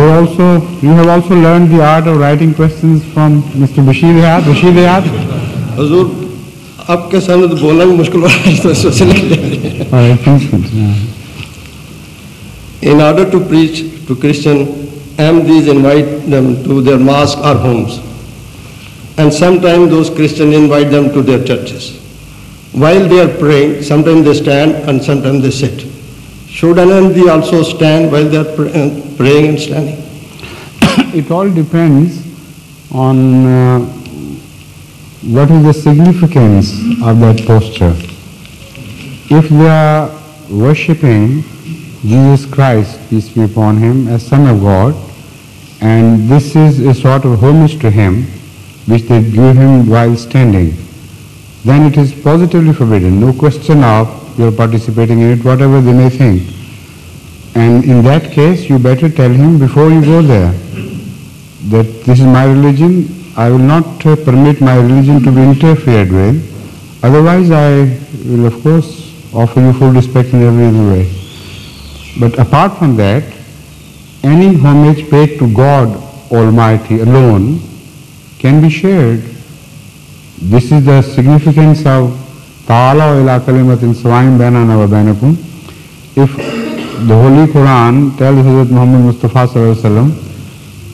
You have also learned the art of writing questions from Mr. Bashir Hayat. Bashir Hayat. Hazur, आपके सामने तो बोलना भी मुश्किल हो रहा है, तो सोचने लगे। In order to preach to Christian, MDs invite them to their mosque or homes. And sometimes those Christians invite them to their churches. While they are praying, sometimes they stand and sometimes they sit. Should an MD also stand while they are praying and standing? It all depends on what is the significance of that posture. If they are worshipping Jesus Christ, peace be upon him, as Son of God, and this is a sort of homage to him which they give him while standing, then it is positively forbidden. No question of your participating in it, whatever they may think. And in that case, you better tell him before you go there that this is my religion, I will not permit my religion to be interfered with. Otherwise, I will of course offer you full respect in every other way. But apart from that, any homage paid to God Almighty alone can be shared. This is the significance of Ta'ala ila kalimatin sawa'in bainana wa bainakum. If the Holy Quran tells Hazrat Muhammad Mustafa sallallahu alaihi wasallam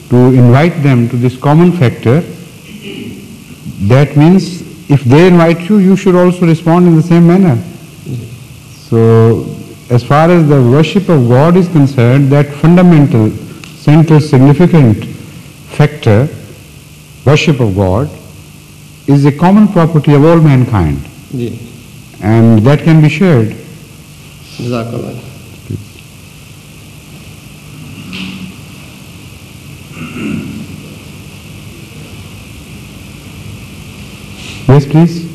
to invite them to this common factor, that means if they invite you, you should also respond in the same manner. So, as far as the worship of God is concerned, that fundamental, central, significant factor, worship of God, is a common property of all mankind. Yeah. And that can be shared. Jazakallah. Yes, please.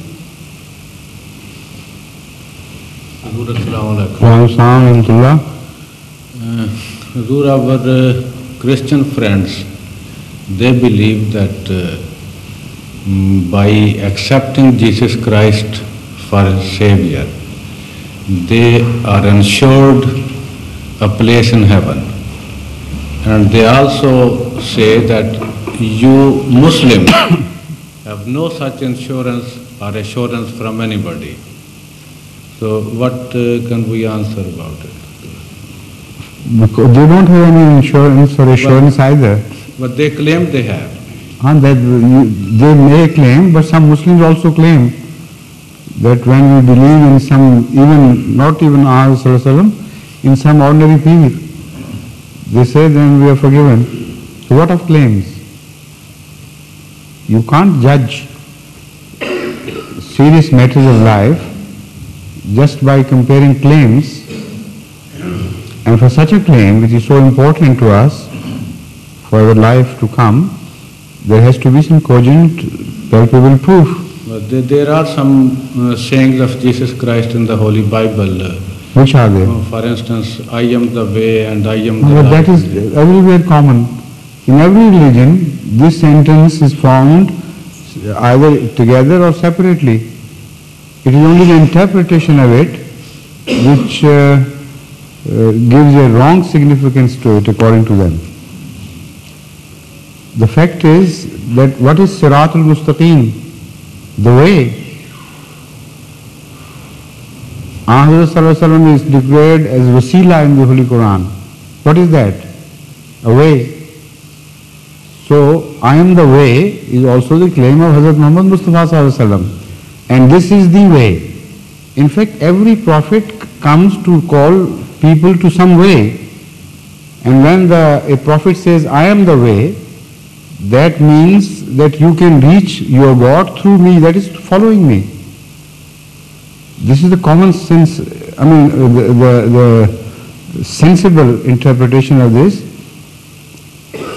Hazur, our Christian friends, they believe that by accepting Jesus Christ for Savior, they are ensured a place in heaven. And they also say that you Muslims have no such insurance or assurance from anybody. So what can we answer about it? Because they don't have any insurance or assurance either. But they claim they have. They may claim, but some Muslims also claim that when we believe in some, even not even Ahmad Sallallahu Alaihi Wasallam, in some ordinary Peer, they say then we are forgiven. So what of claims? You can't judge serious matters of life just by comparing claims. And for such a claim, which is so important to us, for our life to come, there has to be some cogent, palpable proof. But there are some sayings of Jesus Christ in the Holy Bible. Which are they? For instance, I am the way and I am the life. That is everywhere common. In every religion, this sentence is found either together or separately. It is only the interpretation of it which gives a wrong significance to it according to them. The fact is that what is Sirat al-Mustaqim? The way. Ahmad Sallallahu Alaihi Wasallam is declared as Wasila in the Holy Quran. What is that? A way. So, I am the way is also the claim of Hazrat Muhammad Mustafa Sallallahu Alaihi Wasallam. And this is the way. In fact, every prophet comes to call people to some way. And when a prophet says, I am the way, that means that you can reach your God through me, that is following me. This is the common sense, the sensible interpretation of this.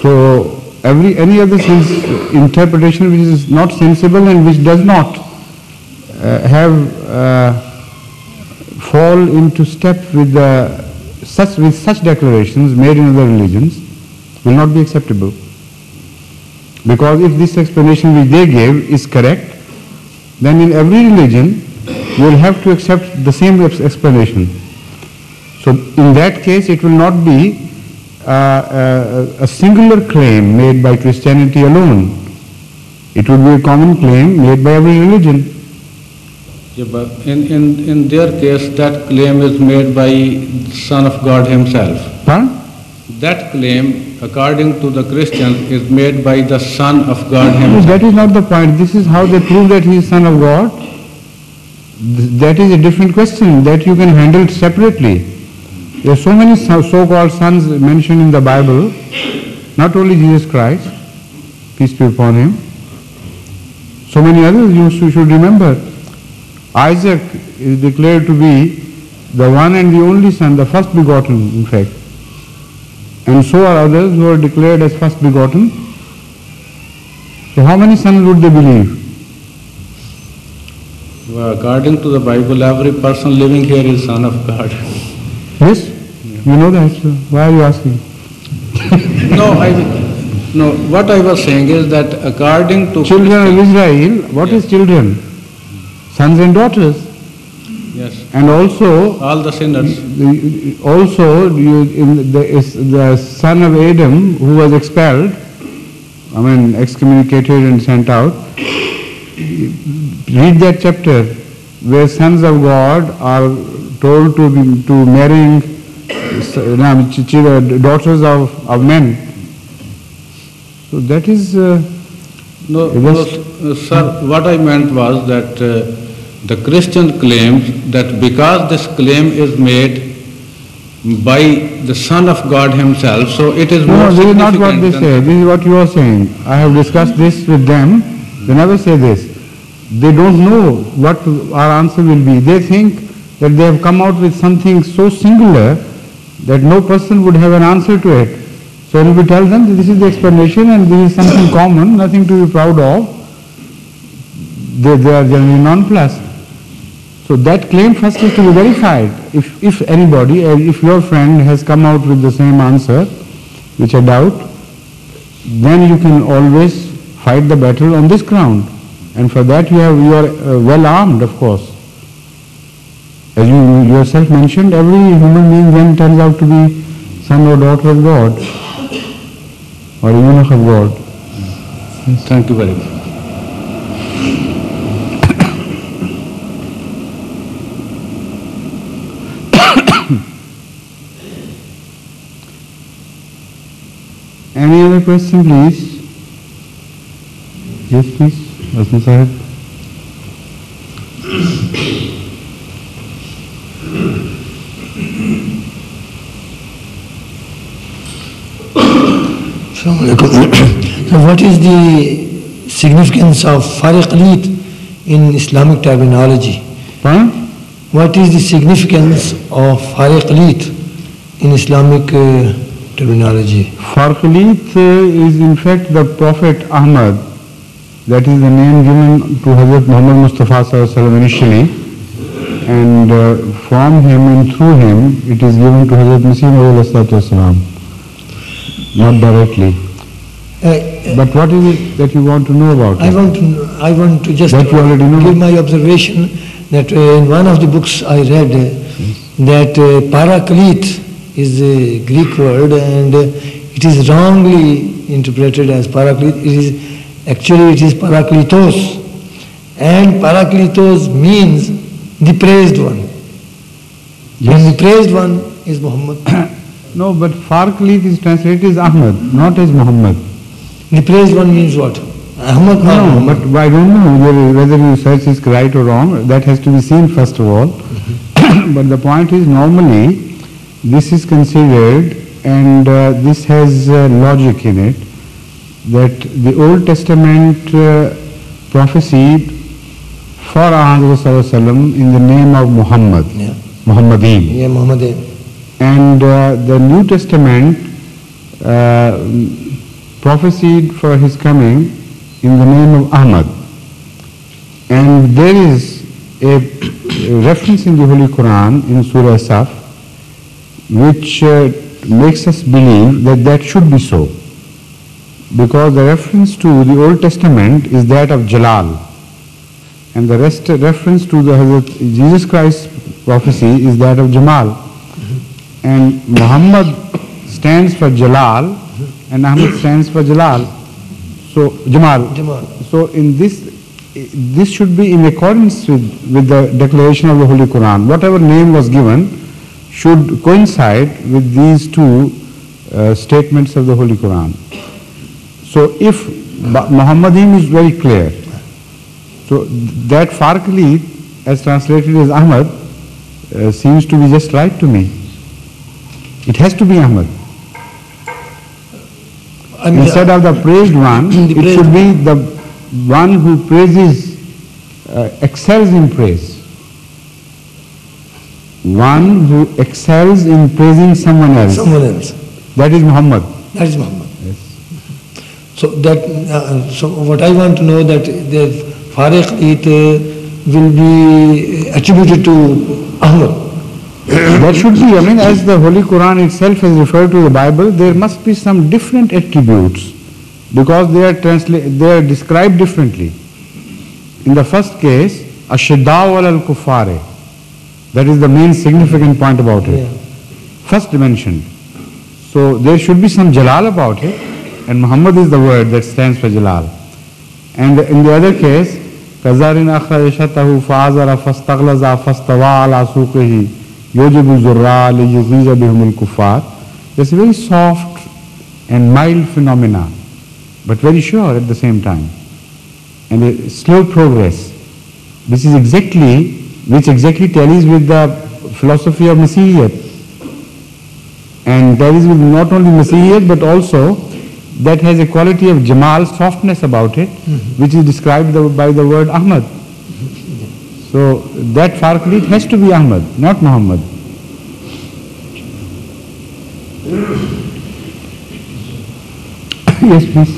So, any other interpretation which is not sensible and which does not fall into step with such declarations made in other religions will not be acceptable. Because if this explanation which they gave is correct, then in every religion you will have to accept the same explanation. So in that case it will not be a singular claim made by Christianity alone. It would be a common claim made by every religion. Yeah, but in their case, that claim is made by Son of God Himself. Pardon? That claim, according to the Christians, is made by the Son of God No, Himself. that is not the point. This is how they prove that He is Son of God. That is a different question that you can handle separately. There are so many so-called sons mentioned in the Bible, not only Jesus Christ, peace be upon Him, so many others you should remember. Isaac is declared to be the one and the only son, the first begotten in fact. And so are others who are declared as first begotten. So how many sons would they believe? Well, according to the Bible, every person living here is Son of God. Yes? You know that. So why are you asking? No, what I was saying is that according to Children of Israel, what is children? Sons and daughters. Yes. And also, All the sinners. The son of Adam who was expelled, excommunicated and sent out, read that chapter where sons of God are told to marrying daughters of men. So that is... Sir, what I meant was that the Christian claims that because this claim is made by the Son of God Himself, so it is more this is not what they significant say. This is what you are saying. I have discussed this with them. They never say this. They don't know what our answer will be. They think that they have come out with something so singular that no person would have an answer to it. So when we tell them that this is the explanation and this is something common, nothing to be proud of, they are generally nonplussed. So that claim first is to be verified. If anybody, if your friend has come out with the same answer, which I doubt, then you can always fight the battle on this ground. And for that you are well armed, of course. As you yourself mentioned, every human being then turns out to be son or daughter of God, or eunuch of God. Thank you very much. Any other question, please? Yes, please. Hassan Sahib. So what is the significance of Fariqlit in Islamic terminology? Pardon? What is the significance of Fariqlit in Islamic terminology? Farqlit is in fact the Prophet Ahmad. That is the name given to Hazrat Muhammad Mustafa Sallallahu Alaihi Wasallam initially, and from him and through him it is given to Hazrat Masih Maud Sallallahu Alaihi Wasallam, not directly. But what is it that you want to know about I it? want to just That you already know. give my observation that in one of the books I read that Parakleet is a Greek word and it is wrongly interpreted as Parakleet. Actually it is Parakletos, and Parakletos means the praised one. Yes. And the praised one is Muhammad. No, but Farqlit is translated as Ahmad, not as Muhammad. The praised one means what? Ahmad or No, Muhammad? but I don't know whether your search is right or wrong. That has to be seen first of all. But the point is, normally this is considered, and this has logic in it, that the Old Testament prophesied for our Rasulullah in the name of Muhammad, Yeah. Muhammadin. Yeah, Muhammad. And the New Testament prophesied for his coming in the name of Ahmad. And there is a reference in the Holy Quran in Surah Saf which makes us believe that that should be so. Because the reference to the Old Testament is that of Jalal. And the reference to the Hazrat Jesus Christ prophecy is that of Jamal. And Muhammad stands for Jalal and Ahmad stands for Jalal. So Jamal. So in this should be in accordance with the declaration of the Holy Quran. Whatever name was given should coincide with these two statements of the Holy Quran. So if Muhammadim is very clear, so that Farkali as translated as Ahmad seems to be just right to me. It has to be Ahmad. Instead of the praised one, it should be the one who praises, excels in praise. One who excels in praising someone else. That is Muhammad. That is Muhammad. Yes. So that, so what I want to know that the Farq will be attributed to Ahmad. That should be, I mean, as the Holy Quran itself has referred to the Bible, there must be some different attributes because they are described differently. In the first case, Ashidda'u alal kuffari, that is the main significant point about it. First mentioned. So there should be some Jalal about it, and Muhammad is the word that stands for Jalal. And in the other case, كَذَارٍ أَخْرَجَ شَتَهُ فَعَزَرَ فَاسْتَغْلَظَ فَاسْتَوَى عَلَى سُوقِهِ يُوجِبُ الزُّرَّاءَ لِيُغِيظَ بِهُمُ الْكُفَّارِ. It's a very soft and mild phenomena, but very sure at the same time, and a slow progress. This is which exactly tallies with the philosophy of Masihiyyat, and tallies with not only Masihiyyat but also that has a quality of Jamal, softness about it, which is described by the word Ahmad. So that Farkali has to be Ahmad, not Muhammad. Yes, please.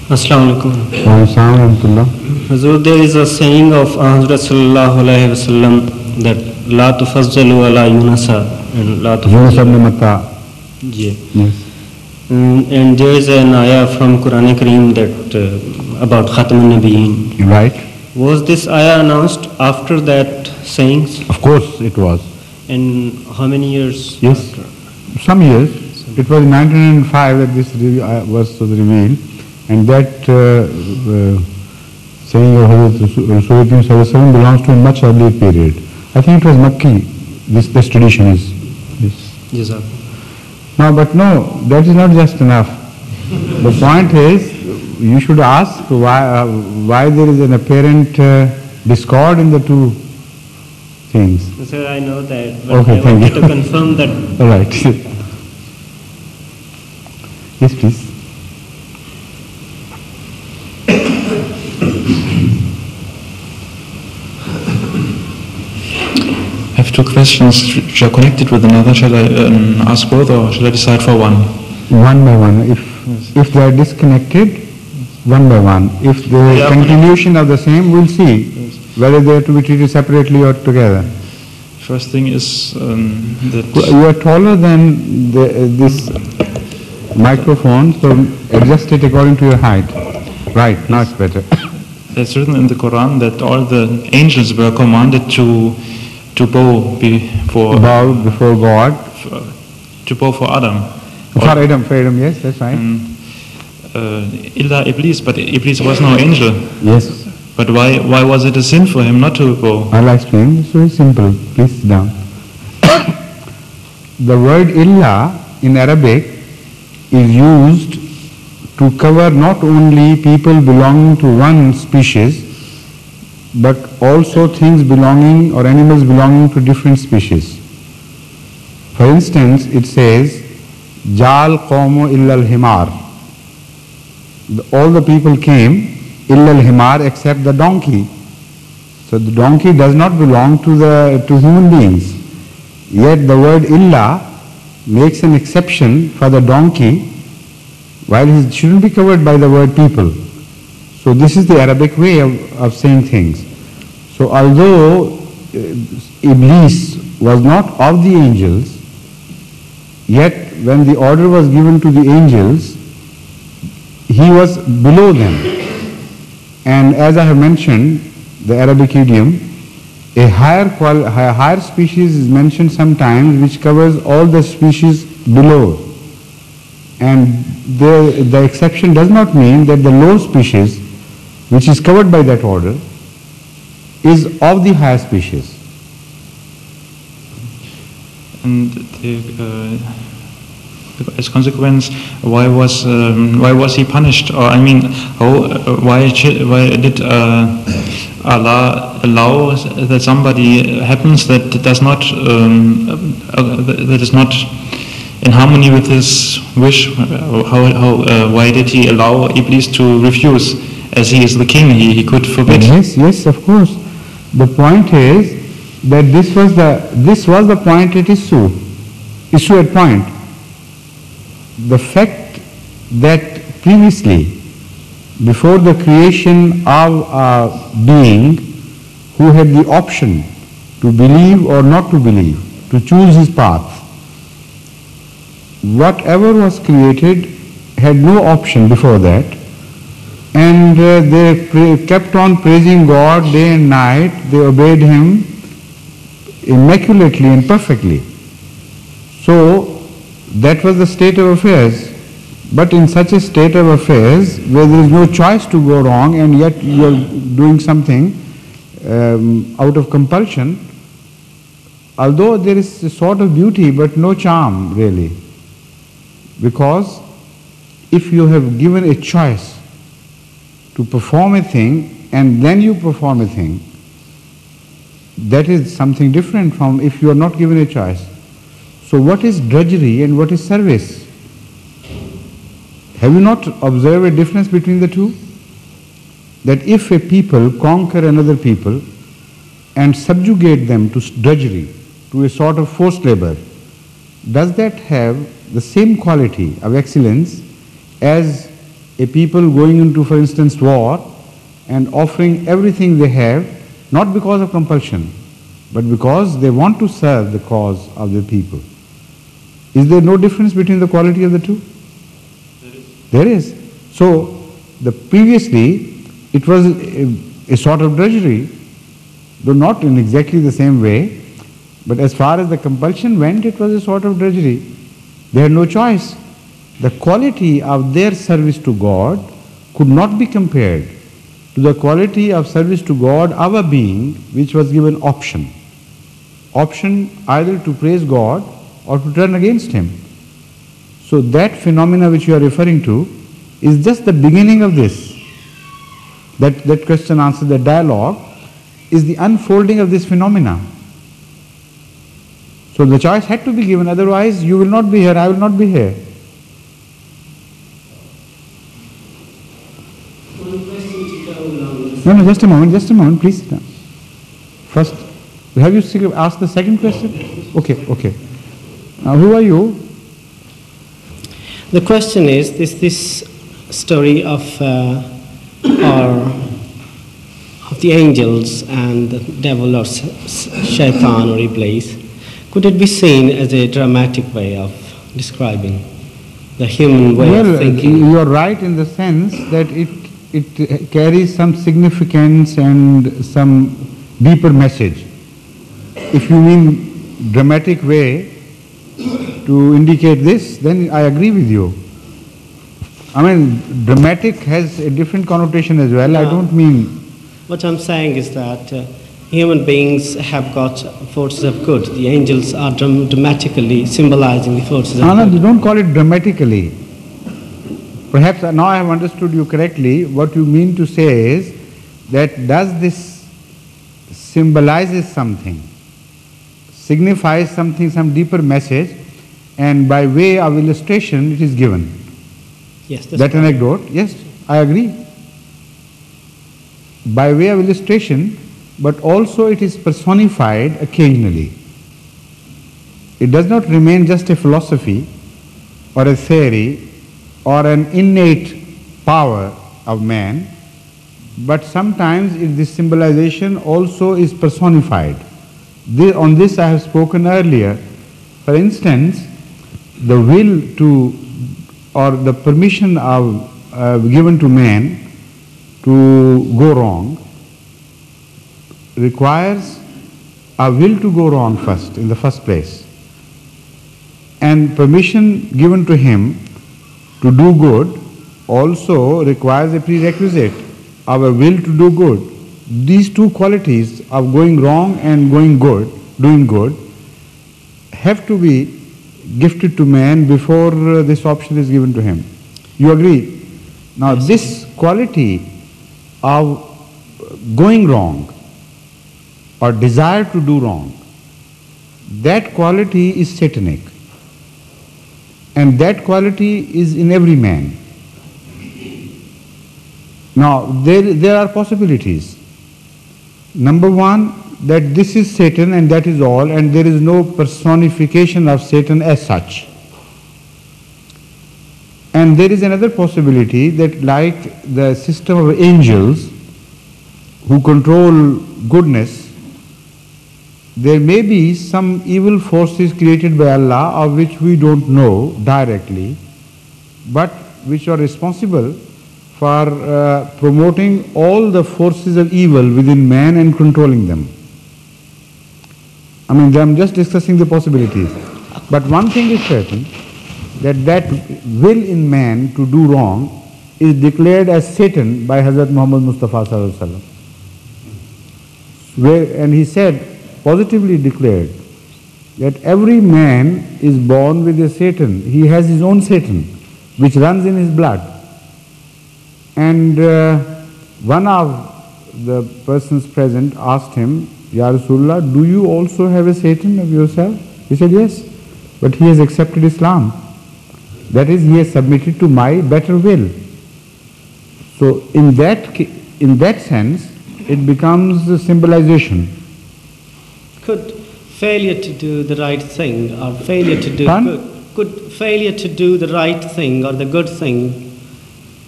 Assalamu alaikum. Hazur, there is a saying of Hazrat sallallahu alaihi wasallam that La tufazzalu ala Yunasa and La tufazzalu. Yes. And there is an ayah from Quran Kareem that about Khatam al-Nabiyyin. Right. Was this ayah announced after that sayings? Of course it was. And how many years? Yes, after? Some years. It was in 1905 that this was revealed, and that saying of Rasulullah belongs to a much earlier period. I think it was Makki, this tradition is. Yes, sir. No, but no, that is not just enough. The point is, you should ask why there is an apparent discord in the two things. Sir, I know that, but okay, I wanted to confirm that. All right. Yes, please. I have two questions which are connected with another. Shall I ask both, or shall I decide for one? One by one. If they are disconnected, one by one. If the continuation of the same, we'll see whether they are to be treated separately or together. First thing is that you are taller than this microphone, so adjust it according to your height. Right, now it's better. It's written in the Quran that all the angels were commanded to bow before God. To bow for Adam. For Adam, yes, that's right. Illa Iblis, but Iblis was no angel. Yes. But why was it a sin for him not to bow? I'll explain. It's very simple. Please sit down. The word illa in Arabic is used to cover not only people belonging to one species, but also things belonging or animals belonging to different species. For instance, it says, Jal qawmu illa al-himar. All the people came, illa al-himar, except the donkey. So the donkey does not belong to human beings. Yet the word illa makes an exception for the donkey, while he shouldn't be covered by the word people. So this is the Arabic way of saying things. So although Iblis was not of the angels, yet when the order was given to the angels, he was below them. And as I have mentioned, the Arabic idiom, a higher species is mentioned sometimes which covers all the species below. And the exception does not mean that the low species, which is covered by that order, is of the higher species. And as consequence, why was he punished? Or I mean, why did Allah allow that somebody happens that does not that is not in harmony with his wish? Why did he allow Iblis to refuse? As he is the king, he could forbid. Yes, of course. The point is that this was the point at issue at point. The fact that previously, before the creation of a being who had the option to believe or not to believe, to choose his path, whatever was created had no option before that, and they kept on praising God day and night. They obeyed Him immaculately and perfectly. So that was the state of affairs. But in such a state of affairs where there is no choice to go wrong and yet you are doing something out of compulsion, although there is a sort of beauty but no charm really. Because if you have given a choice to perform a thing and then you perform a thing, that is something different from if you are not given a choice. So what is drudgery and what is service? Have you not observed a difference between the two? That if a people conquer another people and subjugate them to drudgery, to a sort of forced labor, does that have the same quality of excellence as a people going into, for instance, war and offering everything they have, not because of compulsion, but because they want to serve the cause of the people? Is there no difference between the quality of the two? There is. So, previously, it was a sort of drudgery, though not in exactly the same way, but as far as the compulsion went, it was a sort of drudgery. They had no choice. The quality of their service to God could not be compared to the quality of service to God of a being which was given option. Option either to praise God or to turn against Him. So that phenomena which you are referring to is just the beginning of this. That question answer, that dialogue is the unfolding of this phenomena. So the choice had to be given, otherwise you will not be here, I will not be here. No, just a moment, please sit down. First, have you asked the second question? Okay. Now, who are you? The question is, this story of the angels and the devil or shaitan or Iblis, could it be seen as a dramatic way of describing the human way of thinking? You are right in the sense that it carries some significance and some deeper message. If you mean dramatic way to indicate this, then I agree with you. I mean, dramatic has a different connotation as well. I don't mean... What I'm saying is that human beings have got forces of good. The angels are dramatically symbolizing the forces of good. No, don't call it dramatically. Perhaps now I have understood you correctly. What you mean to say is that does this symbolizes something, signifies something, some deeper message, and by way of illustration it is given. Yes, that anecdote, yes, I agree. By way of illustration, but also it is personified occasionally. It does not remain just a philosophy or a theory or an innate power of man, but sometimes this symbolization also is personified. On this I have spoken earlier. For instance, the will to, or the permission of given to man to go wrong requires a will to go wrong first, in the first place. And permission given to him to do good also requires a prerequisite, our will to do good. These two qualities of going wrong and going good, doing good, have to be gifted to man before this option is given to him. You agree? Now this quality of going wrong or desire to do wrong, that quality is satanic. And that quality is in every man. Now there are possibilities. Number one, that this is Satan and that is all, and there is no personification of Satan as such. And there is another possibility that, like the system of angels who control goodness, there may be some evil forces created by Allah of which we don't know directly, but which are responsible for promoting all the forces of evil within man and controlling them. I mean, I'm just discussing the possibilities. But one thing is certain, that will in man to do wrong is declared as Satan by Hazrat Muhammad Mustafa Sallallahu Alaihi Wasallam. And he said, positively declared, that every man is born with a Satan. He has his own Satan, which runs in his blood. And one of the persons present asked him, Ya Rasulullah, do you also have a Satan of yourself? He said, yes, but he has accepted Islam. That is, he has submitted to my better will. So in that sense, it becomes a symbolization. Could failure to do the right thing or failure to do could failure to do the right thing or the good thing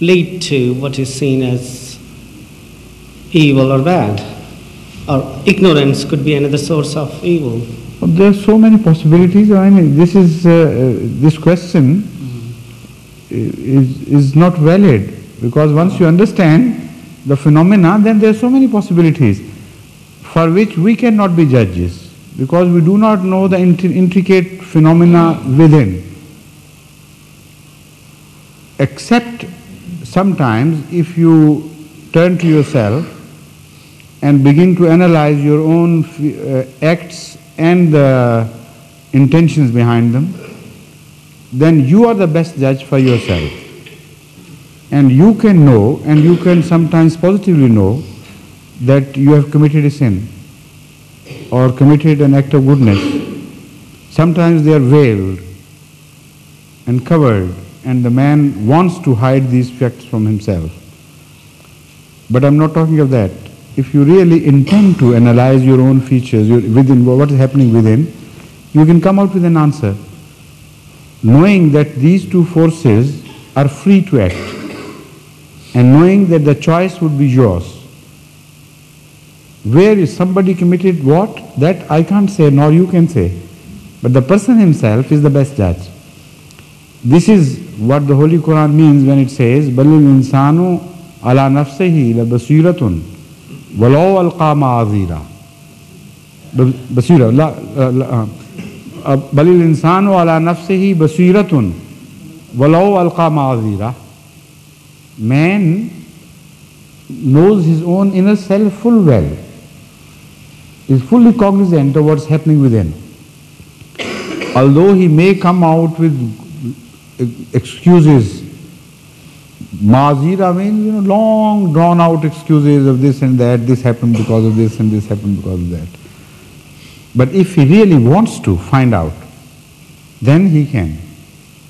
lead to what is seen as evil or bad? Or ignorance could be another source of evil. There are so many possibilities. I mean, this question is not valid, because once you understand the phenomena, then there are so many possibilities for which we cannot be judges, because we do not know the intricate phenomena within. Except sometimes if you turn to yourself and begin to analyze your own acts and the intentions behind them, then you are the best judge for yourself. And you can know, and you can sometimes positively know, that you have committed a sin or committed an act of goodness. Sometimes they are veiled and covered, and the man wants to hide these facts from himself. But I'm not talking of that. If you really intend to analyze your own features, within what is happening within, you can come out with an answer, knowing that these two forces are free to act, and knowing that the choice would be yours. Where is somebody committed what? That I can't say, nor you can say. But the person himself is the best judge. This is what the Holy Quran means when it says, Balil insanu ala nafsihi la basiratun. وَلَوْ أَلْقَى مَعَذِيرًا بَصِيرًا بَلِ الْإِنسَانُ عَلَى نَفْسِهِ بَصِيرَةٌ وَلَوْ أَلْقَى مَعَذِيرًا. Man knows his own inner self full well, is fully cognizant of what's happening within. Although he may come out with excuses, Mazira means, long drawn out excuses of this and that, this happened because of this and this happened because of that. But if he really wants to find out, then he can.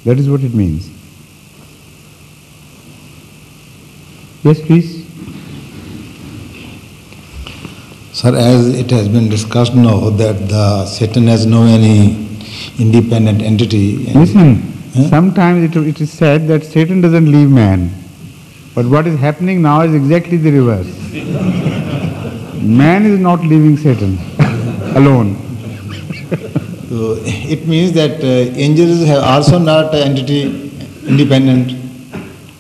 That is what it means. Yes, please. Sir, as it has been discussed now that the Satan has no any independent entity. Listen. Sometimes it is said that Satan doesn't leave man. But what is happening now is exactly the reverse. Man is not leaving Satan alone. So it means that angels have also not entity independent.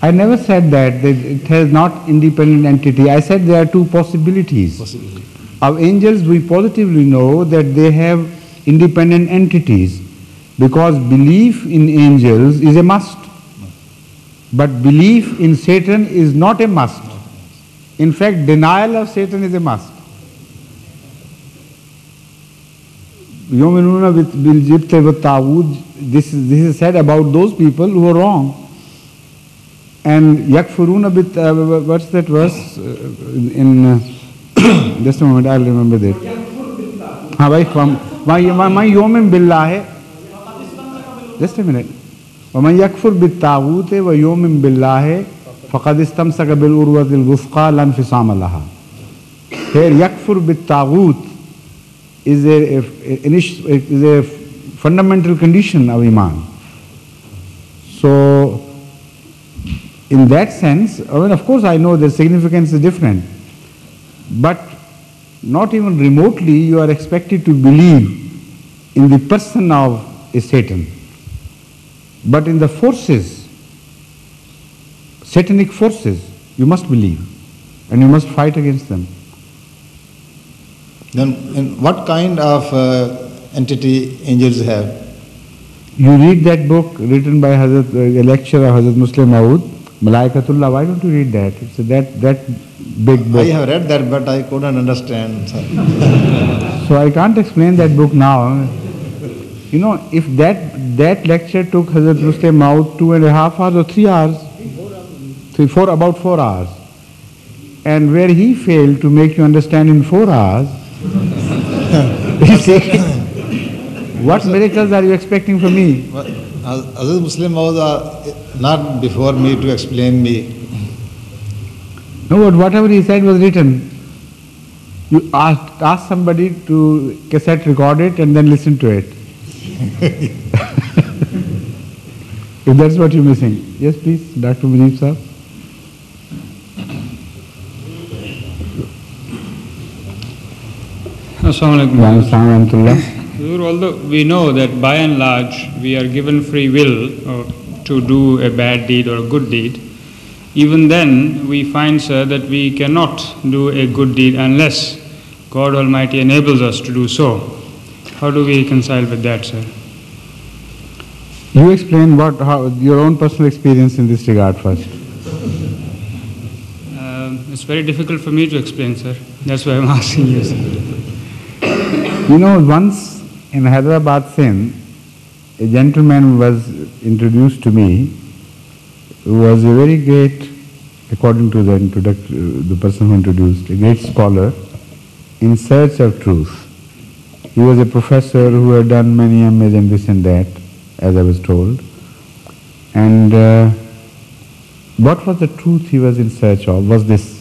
I never said that it has not independent entity. I said there are two possibilities. Of angels, we positively know that they have independent entities, because belief in angels is a must. But belief in Satan is not a must. In fact, denial of Satan is a must. This is said about those people who are wrong. And yakfuruna bit, what's that verse in just a moment, I'll remember that. हाँ भाई मैं योमिन बिल्लाह है, just a minute. ومن يكفر بالطاغوت ويؤمن بالله فقد استمسك بالعروة الوثقى لا انفصام لها. Here yakfur بالطاغوت is a fundamental condition of Iman. So in that sense, I mean, of course I know the significance is different, but not even remotely you are expected to believe in the person of a Satan, but in the forces, satanic forces, you must believe and you must fight against them. Then what kind of entity angels have? You read that book written by Hazrat, a lecture of Hazrat Muslim Maud, Malaikatullah. Why don't you read that? It's that big book. I have read that, but I couldn't understand. So I can't explain that book now. You know, if that lecture took Hazrat Muslim Maud 2.5 hours or 3 hours, about 4 hours, and where he failed to make you understand in 4 hours, you see, what miracles are you expecting from me? Hazrat Muslim was not before me to explain me. No, but whatever he said was written. You ask somebody to cassette record it and then listen to it. If that's what you're missing. Yes, please, Dr. Mujib sir. Although we know that by and large we are given free will to do a bad deed or a good deed, even then we find, sir, that we cannot do a good deed unless God Almighty enables us to do so. How do we reconcile with that, sir? You explain how your own personal experience in this regard first. It's very difficult for me to explain, sir. That's why I'm asking you, sir. You know, once in Hyderabad, Sindh, a gentleman was introduced to me who was a very great, according to the person who introduced, a great scholar in search of truth. He was a professor who had done many MAs and this and that, as I was told. And what was the truth he was in search of was this.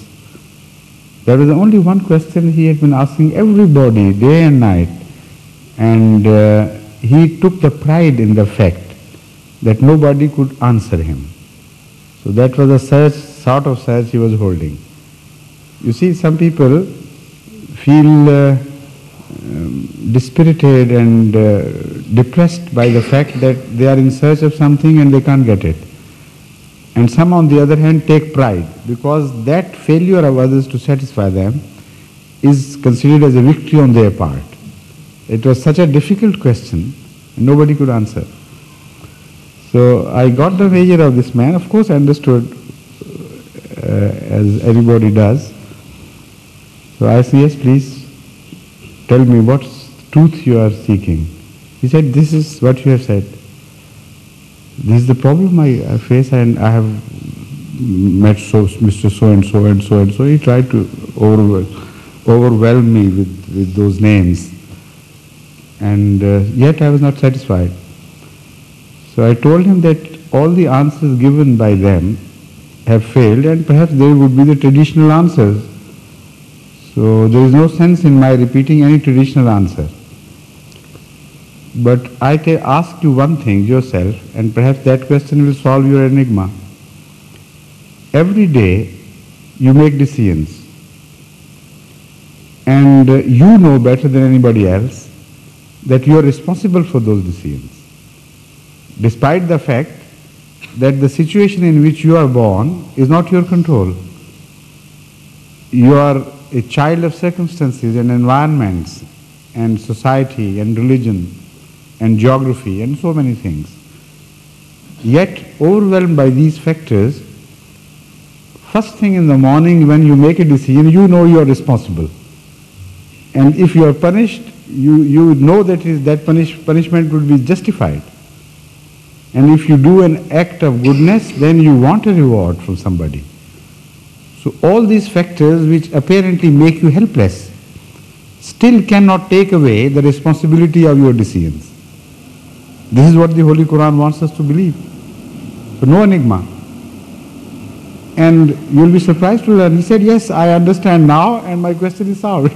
There was only one question he had been asking everybody day and night, and he took the pride in the fact that nobody could answer him. So that was a sort of search he was holding. You see, some people feel dispirited and depressed by the fact that they are in search of something and they can't get it. And some, on the other hand, take pride because that failure of others to satisfy them is considered as a victory on their part. It was such a difficult question, nobody could answer. So I got the measure of this man. Of course I understood, as everybody does. So I said, yes, please, tell me what truth you are seeking. He said, this is what you have said. This is the problem I face, and I have met Mr. So-and-so and so-and-so. He tried to overwhelm me with those names. And yet I was not satisfied. So I told him that all the answers given by them have failed, and perhaps they would be the traditional answers. So there is no sense in my repeating any traditional answer. But I can ask you one thing yourself, and perhaps that question will solve your enigma. Every day you make decisions, and you know better than anybody else that you are responsible for those decisions, despite the fact that the situation in which you are born is not your control. You are a child of circumstances and environments and society and religion and geography and so many things. Yet, overwhelmed by these factors, first thing in the morning when you make a decision, you know you are responsible. And if you are punished, you know that punishment would be justified. And if you do an act of goodness, then you want a reward from somebody. So all these factors which apparently make you helpless still cannot take away the responsibility of your decisions. This is what the Holy Quran wants us to believe. So no enigma. And you'll be surprised to learn, he said, yes, I understand now and my question is solved.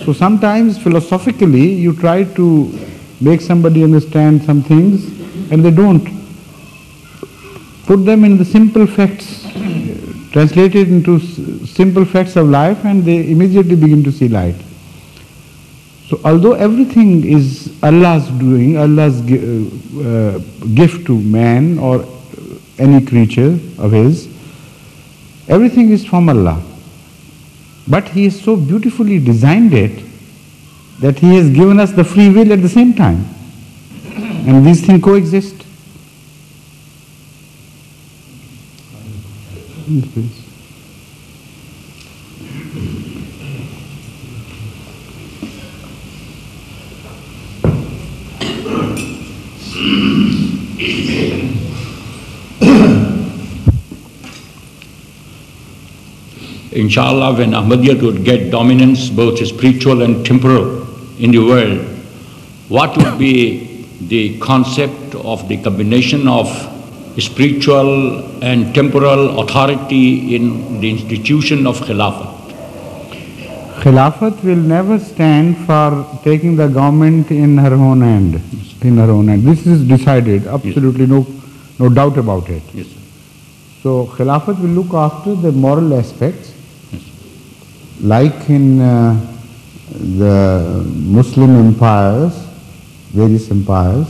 So sometimes philosophically you try to make somebody understand some things and they don't. Put them in the simple facts, translate it into simple facts of life and they immediately begin to see light. So although everything is Allah's doing, Allah's gift to man or any creature of His, everything is from Allah. But He has so beautifully designed it that He has given us the free will at the same time. And these things coexist. Yes, please. Inshallah, when Ahmadiyyat would get dominance, both spiritual and temporal, in the world, what would be the concept of the combination of spiritual and temporal authority in the institution of Khilafat? Khilafat will never stand for taking the government in her own hand. This is decided, absolutely no doubt about it. Yes, sir. So Khilafat will look after the moral aspects, like in the Muslim empires, various empires.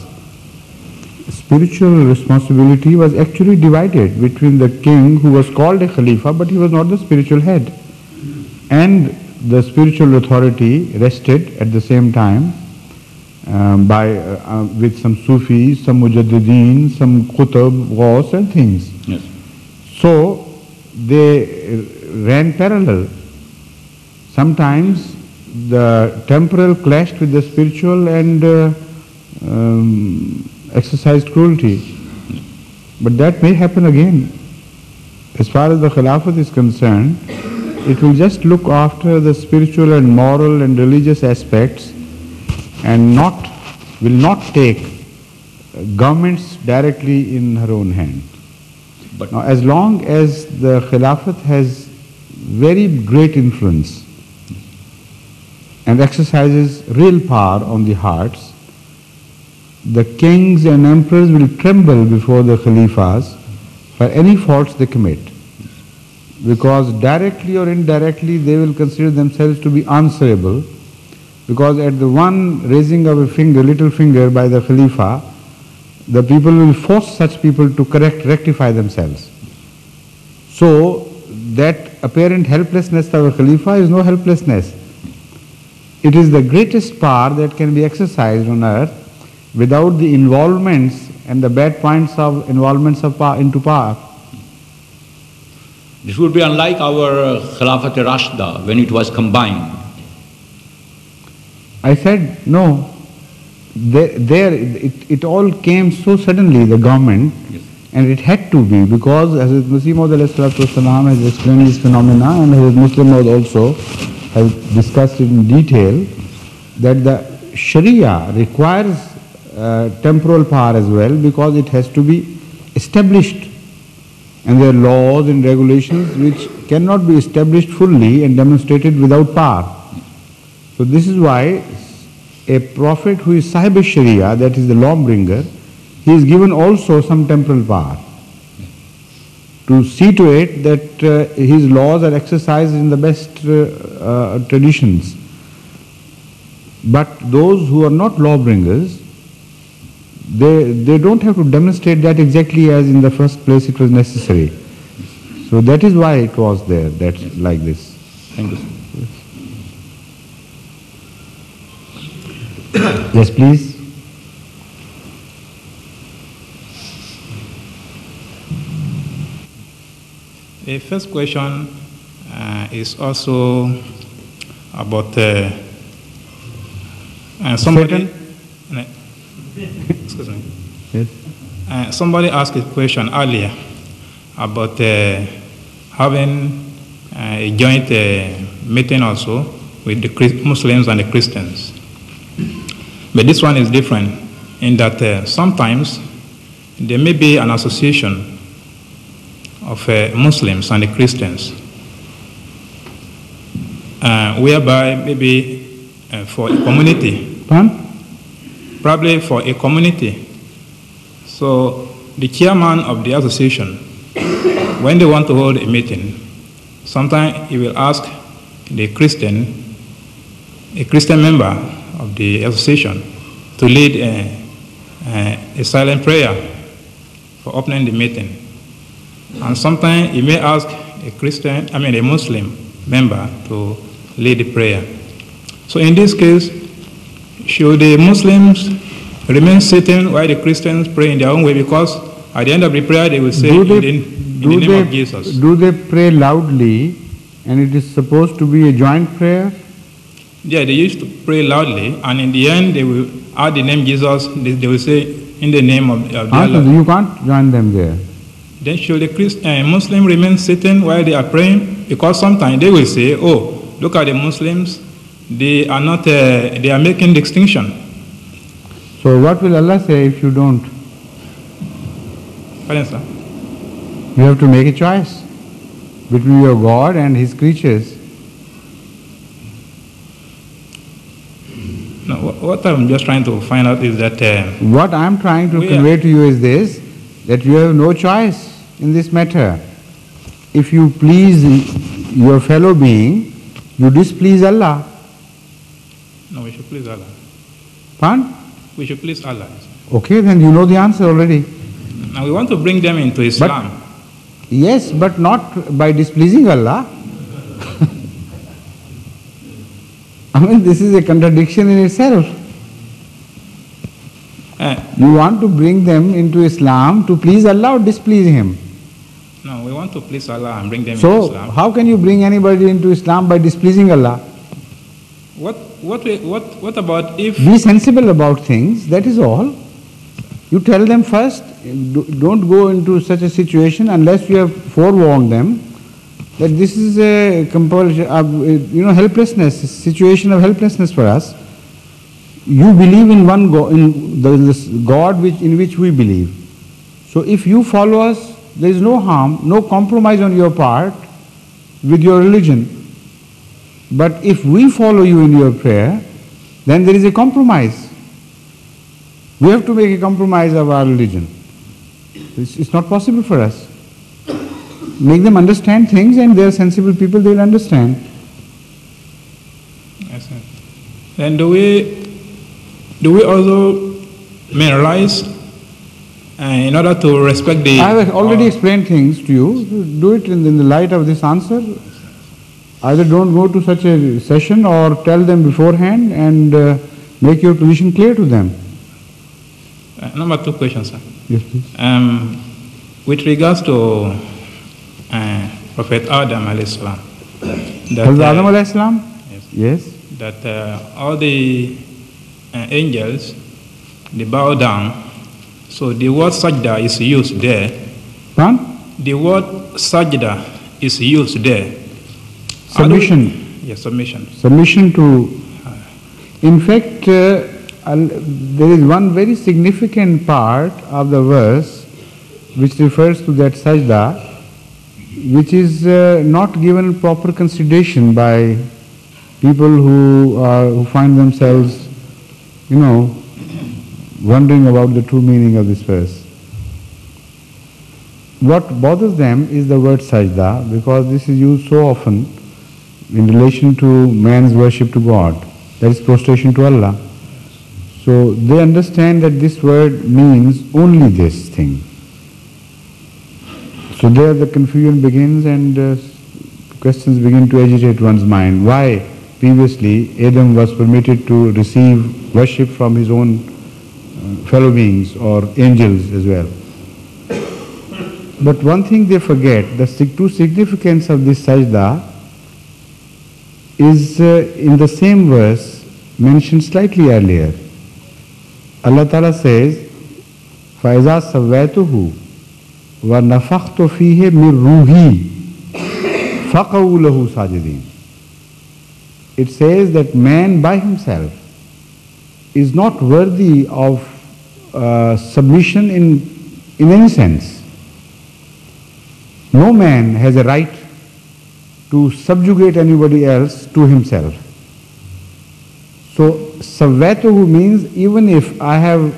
Spiritual responsibility was actually divided between the king, who was called a Khalifa, but he was not the spiritual head, and the spiritual authority rested at the same time with some Sufis, some Mujaddideen, some Qutb, Ghaus and things. Yes. So they ran parallel. Sometimes the temporal clashed with the spiritual and exercised cruelty. But that may happen again. As far as the Khilafat is concerned, it will just look after the spiritual and moral and religious aspects and will not take governments directly in her own hand. But now, as long as the Khilafat has very great influence and exercises real power on the hearts, the kings and emperors will tremble before the Khalifas for any faults they commit, because directly or indirectly they will consider themselves to be answerable, because at the one raising of a finger, little finger by the Khalifa, the people will force such people to rectify themselves. So that apparent helplessness of a Khalifa is no helplessness. It is the greatest power that can be exercised on earth without the involvements and the bad points of involvements of power into power. this would be unlike our Khilafat-e-Rashida when it was combined. I said, no. It all came so suddenly, the government, Yes. and it had to be, because Hazrat Masih Maud has explained this phenomena, and Hazrat Muslim Maud also has discussed it in detail, that the Sharia requires temporal power as well, because it has to be established, and there are laws and regulations which cannot be established fully and demonstrated without power. So this is why a prophet who is Sahib Sharia, that is the law bringer, he is given also some temporal power to see to it that his laws are exercised in the best traditions. But those who are not law bringers, they don't have to demonstrate that exactly as in the first place it was necessary. So that is why it was there, that's like this. Thank you. Yes, please. The first question is also about somebody. Excuse me. Yes. Somebody asked a question earlier about having a joint meeting also with the Muslims and the Christians. But this one is different in that sometimes there may be an association of Muslims and the Christians, whereby maybe for a community, probably for a community. So the chairman of the association, when they want to hold a meeting, sometimes he will ask a Christian member of the association to lead a silent prayer for opening the meeting. And sometimes he may ask a Muslim member to lead the prayer. So in this case, should the Muslims remain sitting while the Christians pray in their own way? Because at the end of the prayer they will say in the name of Jesus. Do they pray loudly and it is supposed to be a joint prayer? Yeah, they used to pray loudly, and in the end they will add the name Jesus. They will say in the name of Allah. You can't join them there. Then should the Muslim remain sitting while they are praying? Because sometimes they will say, oh, look at the Muslims, they are not, they are making distinction. So what will Allah say if you don't? Pardon, sir? You have to make a choice between your God and His creatures. No, what I'm just trying to find out is that... what I'm trying to convey to you is this, that you have no choice in this matter. If you please your fellow being, you displease Allah. No, we should please Allah. Pardon? We should please Allah. Okay, then you know the answer already. Now we want to bring them into Islam. Yes, but not by displeasing Allah. I mean, this is a contradiction in itself. You want to bring them into Islam to please Allah or displease Him? No, we want to please Allah and bring them into So, Islam. how can you bring anybody into Islam by displeasing Allah? What about if... Be sensible about things, that is all. You tell them first, don't go into such a situation unless you have forewarned them that this is a compulsion, helplessness, a situation of helplessness for us. You believe in one God, in this God in which we believe. So if you follow us, there is no harm, no compromise on your part with your religion. But if we follow you in your prayer, then there is a compromise. We have to make a compromise of our religion. It's not possible for us. Make them understand things, and they are sensible people, they will understand. Yes, sir. Then do we also realize in order to respect the... I have already explained things to you. Do it in the light of this answer. Either don't go to such a session or tell them beforehand and make your position clear to them. Number 2 question, sir. Yes, please. With regards to Prophet Adam alayhi salam. Prophet Adam alayhi salam? Yes. That all the angels, they bow down. So the word sajda is used there. Pardon? The word sajda is used there. Submission. Yes, submission. Submission to... In fact, there is one very significant part of the verse which refers to that sajda, which is not given proper consideration by people who find themselves, wondering about the true meaning of this verse. What bothers them is the word sajda, because this is used so often in relation to man's worship to God, that is prostration to Allah. So they understand that this word means only this thing. So there the confusion begins and questions begin to agitate one's mind. Why previously Adam was permitted to receive worship from his own fellow beings or angels as well? But one thing they forget, the true significance of this sajda is in the same verse mentioned slightly earlier. Allah Ta'ala says, فَإِذَا سَوَّيْتُهُ وَنَفَخْتُ فِيهِ مِنْ رُوحِي فَقَعُوا لَهُ سَاجِدِينَ. It says that man by himself is not worthy of submission in any sense. No man has a right to subjugate anybody else to himself. So, Savvatuhu means even if I have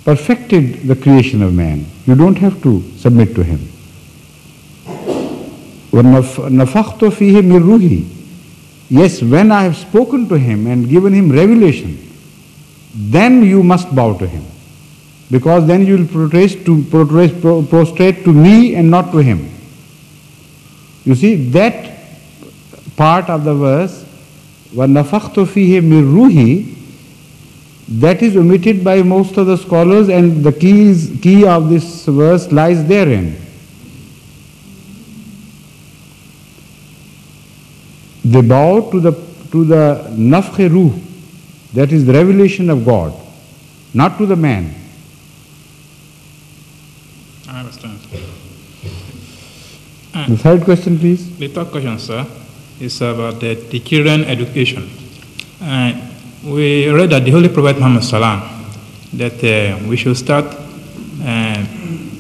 perfected the creation of man, you don't have to submit to him. وَنَفَخْتُ فِيهِ مِنْ رُوحِي. Yes, when I have spoken to him and given him revelation, then you must bow to him. Because then you will prostrate to me and not to him. You see, that part of the verse, وَنَفَخْتُ فِيهِ مِنْ رُوحِي, that is omitted by most of the scholars, and the key of this verse lies therein. They bow to the nafkh ruh, that is the revelation of God, not to the man. I understand. The third question, please. The third question, sir, is about the children education. We read that the Holy Prophet Muhammad Sallam that we should start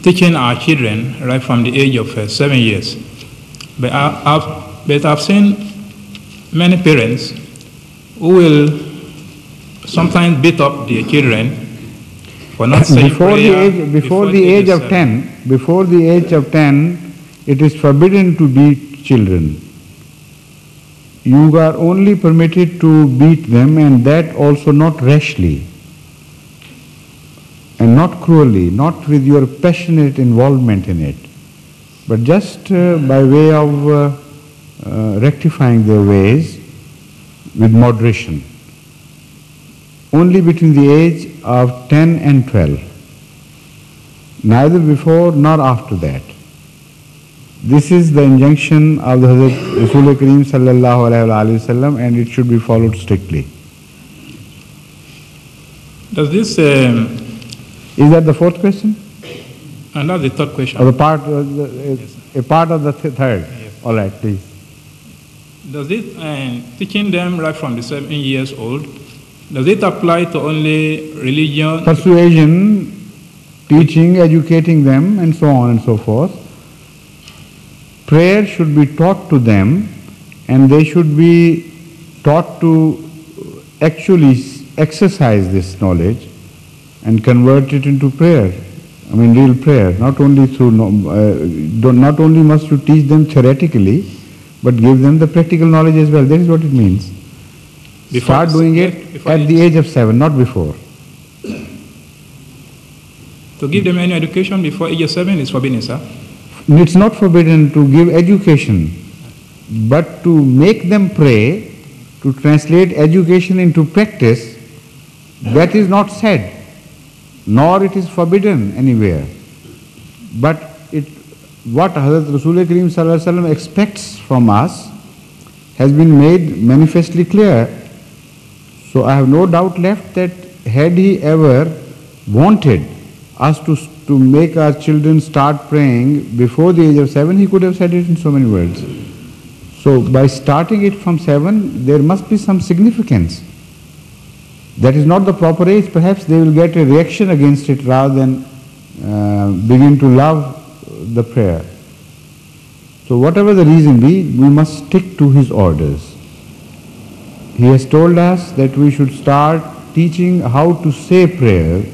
teaching our children right from the age of 7 years. But I've seen many parents who will sometimes beat up their children for not saying before the age of 10. Before the age of 10, it is forbidden to beat children. You are only permitted to beat them, and that also not rashly and not cruelly, not with your passionate involvement in it, but just by way of rectifying their ways with moderation. Only between the age of 10 and 12. Neither before nor after that. This is the injunction of the Hazrat Rasul Kareem sallallahu alayhi wa sallam, and it should be followed strictly. Does this... is that the fourth question? And that's the third question. Or a part of the third? Yes. All right, please. Does it, teaching them right from the 7 years old, does it apply to only religion? Persuasion, teaching, educating them, and so on and so forth. Prayer should be taught to them, and they should be taught to actually exercise this knowledge and convert it into prayer. I mean, real prayer. Not only not only must you teach them theoretically, but give them the practical knowledge as well. That is what it means. Start doing it at the age of 7, not before. To give them any education before age of 7 is forbidden, sir? It's not forbidden to give education, but to make them pray, to translate education into practice, that is not said, nor it is forbidden anywhere. But what Hazrat Rasul Kareem sallallahu alaihi wasallam expects from us has been made manifestly clear. So I have no doubt left that had he ever wanted us to make our children start praying before the age of 7, he could have said it in so many words. So by starting it from 7, there must be some significance. That is not the proper age. Perhaps they will get a reaction against it rather than begin to love the prayer. So whatever the reason be, we must stick to his orders. He has told us that we should start teaching how to say prayer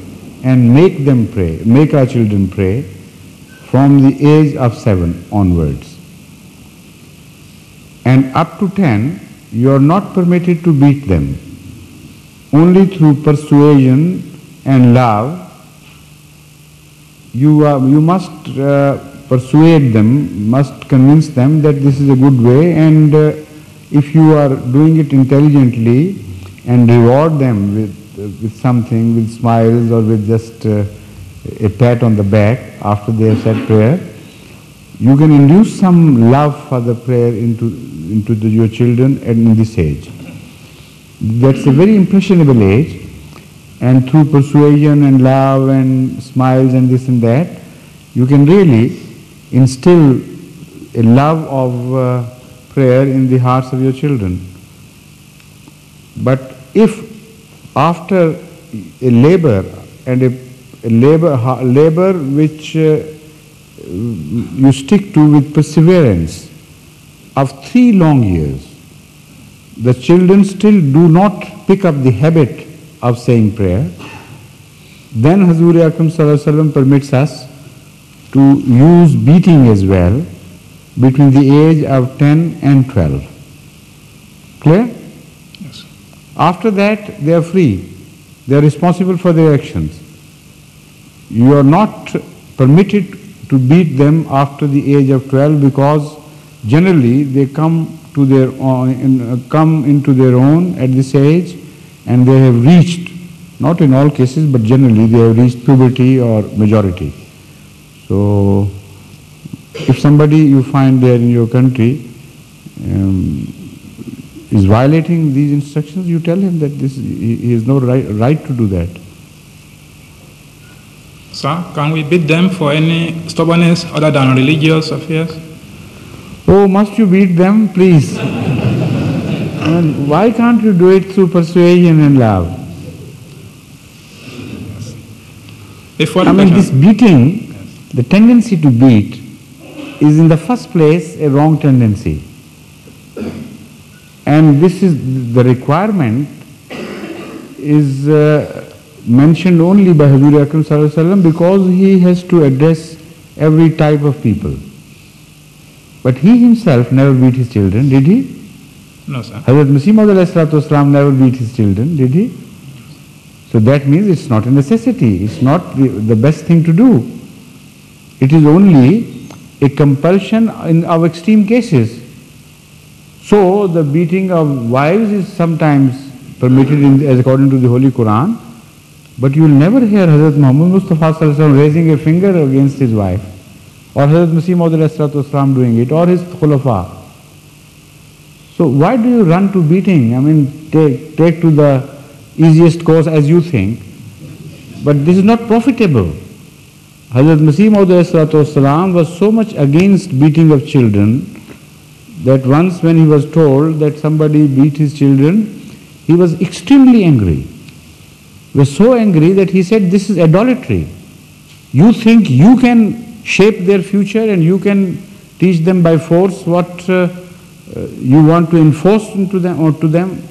and make them pray, make our children pray from the age of 7 onwards. And up to 10, you are not permitted to beat them. Only through persuasion and love, you must persuade them, must convince them that this is a good way, and if you are doing it intelligently and reward them with something, with smiles or with just a pat on the back after they have said prayer, you can induce some love for the prayer into your children in this age. That's a very impressionable age, and through persuasion and love and smiles and this and that, you can really instill a love of prayer in the hearts of your children. But if after a labor and a labor which you stick to with perseverance of 3 long years, the children still do not pick up the habit of saying prayer, then Hazur Akram Sallallahu Alaihi Wasallam permits us to use beating as well between the age of 10 and 12. Clear? Yes. After that, they are free. They are responsible for their actions. You are not permitted to beat them after the age of 12, because generally they come into their own at this age, and they have reached, not in all cases, but generally they have reached puberty or majority. So if somebody you find there in your country is violating these instructions, you tell him that he has no right to do that. Sir, can we beat them for any stubbornness other than religious affairs? Oh, must you beat them? Please. I mean, why can't you do it through persuasion and love? This beating, the tendency to beat, is in the first place a wrong tendency. And this is the requirement is mentioned only by Hazur Akram Sallallahu Alaihi Wasallam because he has to address every type of people. But he himself never beat his children, did he? No, sir. Hazrat Masih Maud Alayhi Salatu Wasalam never beat his children, did he? So that means it's not a necessity, it's not the best thing to do. It is only a compulsion in our extreme cases. So the beating of wives is sometimes permitted as according to the Holy Quran, but you will never hear Hazrat Muhammad Mustafa Sallallahu Alaihi Wasallam raising a finger against his wife, or Hazrat Masih Maud Alayhi Salatu Wasalam doing it, or his khulafa. So why do you run to beating? I mean, take to the easiest course as you think, but this is not profitable. Hazrat Masih Maud Alayhi Salatu Wasalam was so much against beating of children that once when he was told that somebody beat his children, he was extremely angry. He was so angry that he said, this is idolatry. You think you can shape their future and you can teach them by force what you want to enforce into them or to them?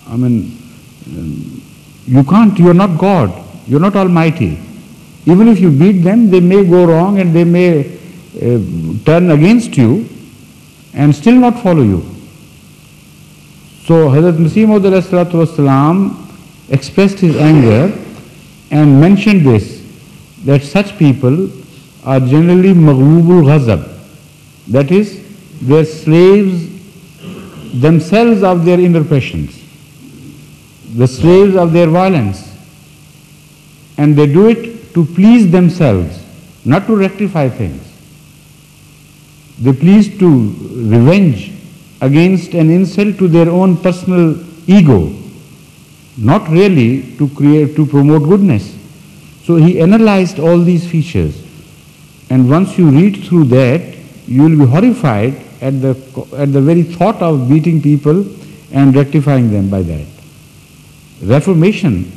I mean, you can't, you are not God, you are not Almighty. Even if you beat them, they may go wrong and they may turn against you and still not follow you. So Hazrat Masih Maud Alayhi Salatu Wasalam expressed his anger and mentioned this, that such people are generally maghlubul ghazab, that is, they are slaves themselves of their inner passions, the slaves of their violence, and they do it to please themselves, not to rectify things. They please to revenge against an insult to their own personal ego, not really to promote goodness. So he analyzed all these features, and once you read through that, you will be horrified at the very thought of beating people and rectifying them by that. Reformation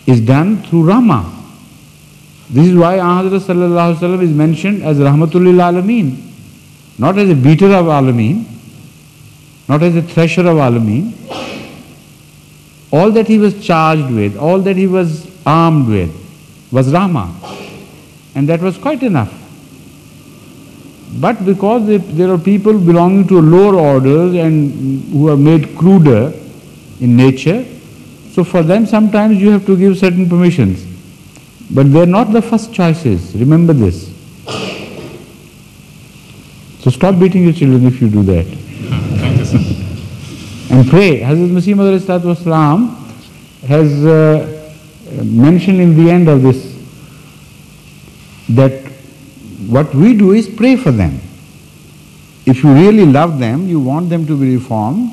is done through Rahmah. This is why Hazrat Sallallahu Alaihi Wasallam is mentioned as Rahmatul Lil Alameen, not as a beater of Alameen, not as a thresher of Alameen. All that he was charged with, all that he was armed with was Rahmah, and that was quite enough. But because there are people belonging to lower orders and who are made cruder in nature, so for them sometimes you have to give certain permissions. But they are not the first choices, remember this. So stop beating your children if you do that. Thank you, sir. And pray. Hazrat Masih Maud has mentioned in the end of this that what we do is pray for them. If you really love them, you want them to be reformed,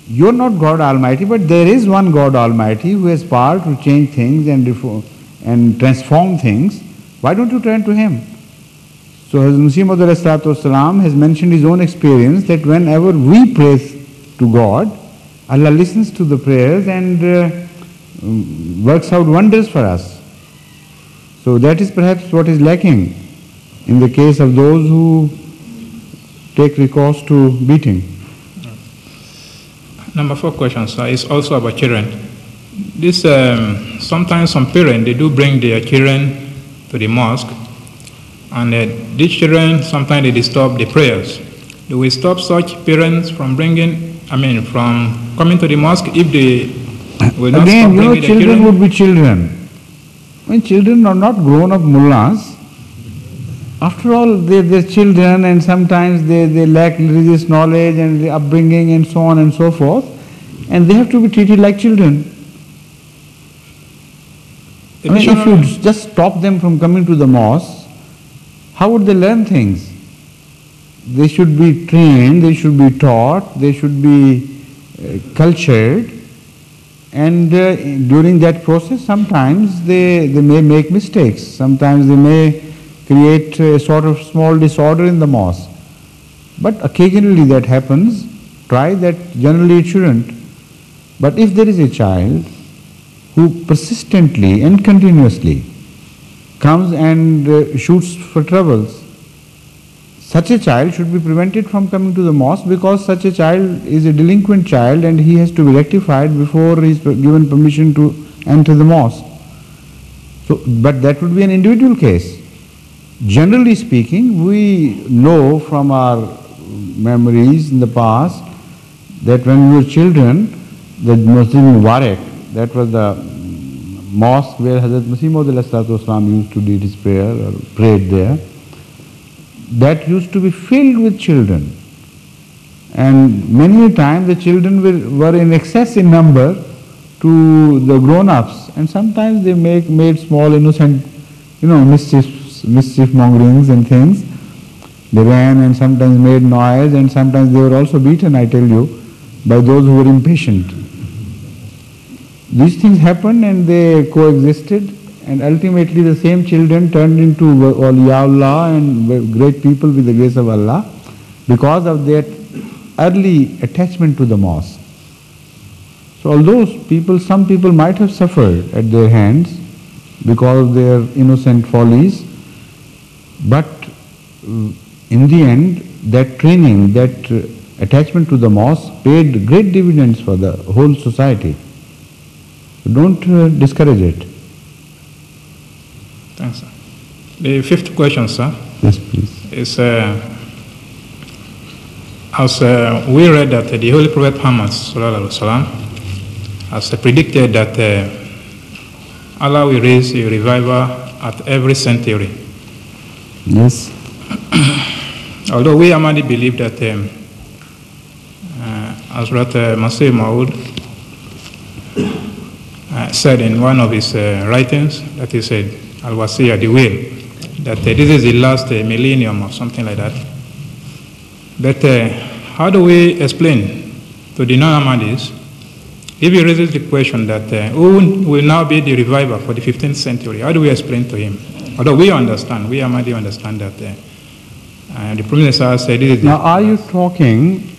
you're not God Almighty, but there is one God Almighty who has power to change things and reform and transform things. Why don't you turn to Him? So Hazrat Masih Maud has mentioned his own experience that whenever we pray to God, Allah listens to the prayers and works out wonders for us. So that is perhaps what is lacking in the case of those who take recourse to beating. Number 4 question, sir, is also about children. This sometimes some parents, they do bring their children to the mosque, and these children sometimes they disturb the prayers. Do we stop such parents from from coming to the mosque if they will not Again, stop bringing their children would be children. When children are not grown up mullahs, after all, they're children, and sometimes they lack religious knowledge and upbringing and so on and so forth, and they have to be treated like children. If you just stop them from coming to the mosque, how would they learn things? They should be trained, they should be taught, they should be cultured, and during that process sometimes they may make mistakes, sometimes they may create a sort of small disorder in the mosque. But occasionally that happens, try that, generally it shouldn't. But if there is a child who persistently and continuously comes and shoots for troubles, such a child should be prevented from coming to the mosque, because such a child is a delinquent child and he has to be rectified before he is given permission to enter the mosque. So, but that would be an individual case. Generally speaking, we know from our memories in the past that when we were children, the Masjid Mubarak, that was the mosque where Hazrat Masih Maud used to lead his prayer or prayed there, that used to be filled with children. And many a time the children were in excess in number to the grown-ups, and sometimes they made small innocent, mischief mongerings and things. They ran and sometimes made noise, and sometimes they were also beaten, I tell you, by those who were impatient. These things happened and they coexisted, and ultimately the same children turned into awliyaullah and great people with the grace of Allah because of their early attachment to the mosque. So although some people might have suffered at their hands because of their innocent follies, but in the end that training, that attachment to the mosque paid great dividends for the whole society. Don't discourage it. Thanks, sir. The 5th question, sir. Yes, please. Is as we read that the Holy Prophet Muhammad has predicted that Allah will raise a revival at every century. Yes. Although we Ahmadi believe that Hazrat Masih Maud said in one of his writings that he said, Al-Wasiyah, the will, that this is the last millennium or something like that. But how do we explain to the non-Ahmadis if he raises the question that who will now be the reviver for the 15th century? How do we explain to him? Although we understand, we Ahmadi understand that the Prime Minister said this is. Now, are you talking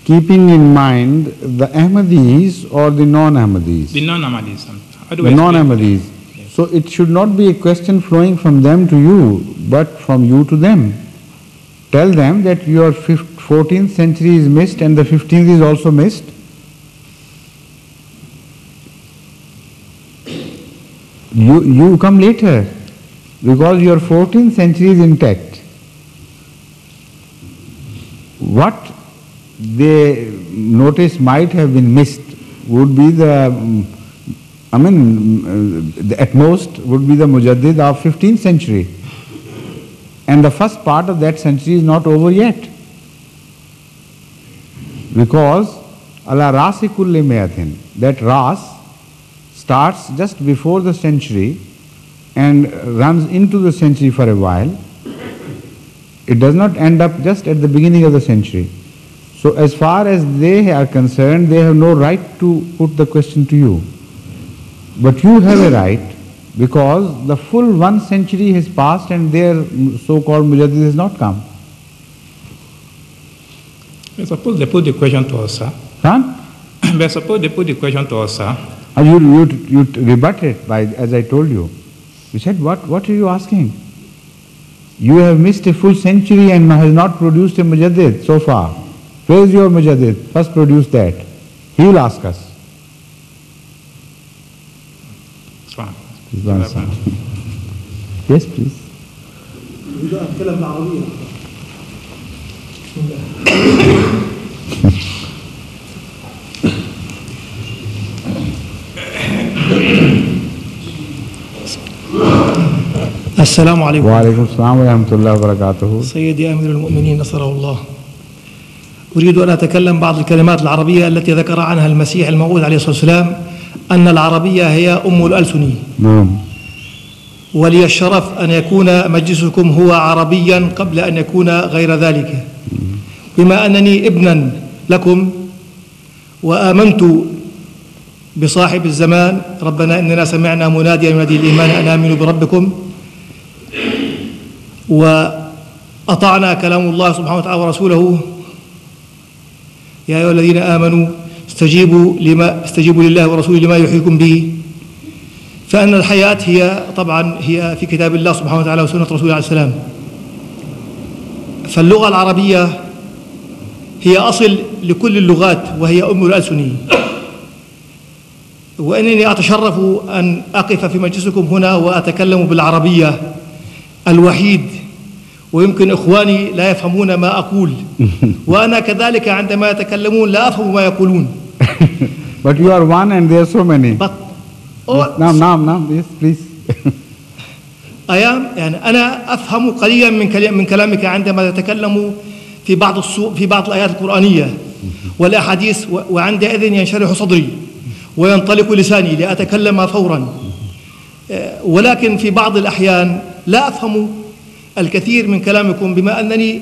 keeping in mind the Ahmadis or the non-Ahmadis? The non-Ahmadis. The non-Ahmadis. Yes. So it should not be a question flowing from them to you, but from you to them. Tell them that your 14th century is missed and the 15th is also missed. You come later because your 14th century is intact. What they notice might have been missed would be at most would be the Mujaddid of 15th century. And the first part of that century is not over yet. Because ala rasi kulli me'atin, that ras starts just before the century and runs into the century for a while. It does not end up just at the beginning of the century. So as far as they are concerned, they have no right to put the question to you. But you have a right, because the full 1 century has passed and their so-called Mujaddid has not come. Suppose they put the question to us, sir. Huh? But suppose they put the question to us, sir. You rebut it by, as I told you. You said, what are you asking? You have missed a full century and has not produced a Mujaddid so far. Where is your Mujaddid? First produce that. He will ask us. Yes, please. السلام عليكم. وعليكم السلام ورحمة الله وبركاته. سيدي أمير المؤمنين نصره الله. أريد أن أتكلم بعض الكلمات العربية التي ذكر عنها المسيح الموعود عليه الصلاة والسلام أن العربية هي أم الألسن. نعم. ولي الشرف أن يكون مجلسكم هو عربيا قبل أن يكون غير ذلك. بما أنني ابنا لكم وآمنت بصاحب الزمان ربنا إننا سمعنا مناديا ينادي الإيمان أن آمنوا بربكم، وأطعنا كلام الله سبحانه وتعالى ورسوله يا أيها الذين آمنوا استجيبوا لله ورسوله لما يحييكم به. فأن الحياة هي طبعا هي في كتاب الله سبحانه وتعالى وسنة رسوله عليه السلام. فاللغة العربية هي أصل لكل اللغات وهي أم الألسن. وإنني أتشرف أن أقف في مجلسكم هنا وأتكلم بالعربية الوحيد، ويمكن إخواني لا يفهمون ما أقول وأنا كذلك عندما يتكلمون لا أفهم ما يقولون. But you are one and there are so many. نعم yes please. يعني أنا أفهم قليلا من كلامك عندما تتكلم في بعض الآيات القرآنية والأحاديث، وعندئذ ينشرح صدري وينطلق لساني لأتكلم فورا. ولكن في بعض الأحيان لا أفهم الكثير من كلامكم بما أنني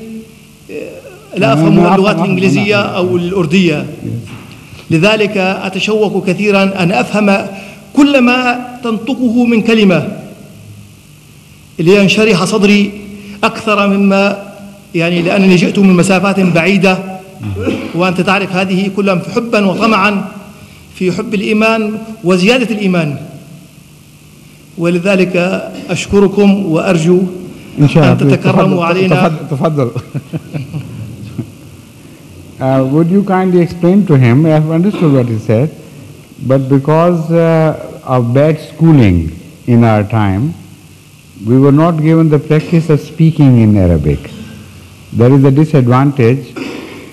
لا أفهم اللغات الإنجليزية أو الأردية. لذلك أتشوق كثيرا أن أفهم كل ما تنطقه من كلمة لينشرح صدري أكثر مما يعني لأنني جئت من مسافات بعيدة، وأنت تعرف هذه كلها حبا وطمعا في حب الإيمان وزيادة الإيمان. ولذلك أشكركم وأرجو أن تتكرموا علينا. تفضل. Would you kindly explain to him? I have understood what he said, but because of bad schooling in our time, we were not given the practice of speaking in Arabic. There is a disadvantage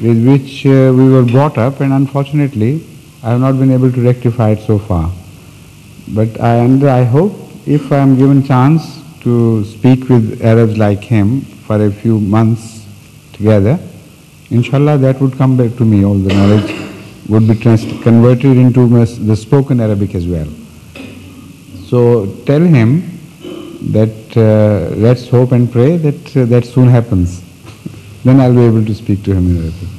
with which we were brought up, and unfortunately I have not been able to rectify it so far. But I hope if I am given chance to speak with Arabs like him for a few months together, inshallah that would come back to me, all the knowledge would be converted into the spoken Arabic as well. So tell him that let's hope and pray that that soon happens. Then I'll be able to speak to him in Arabic.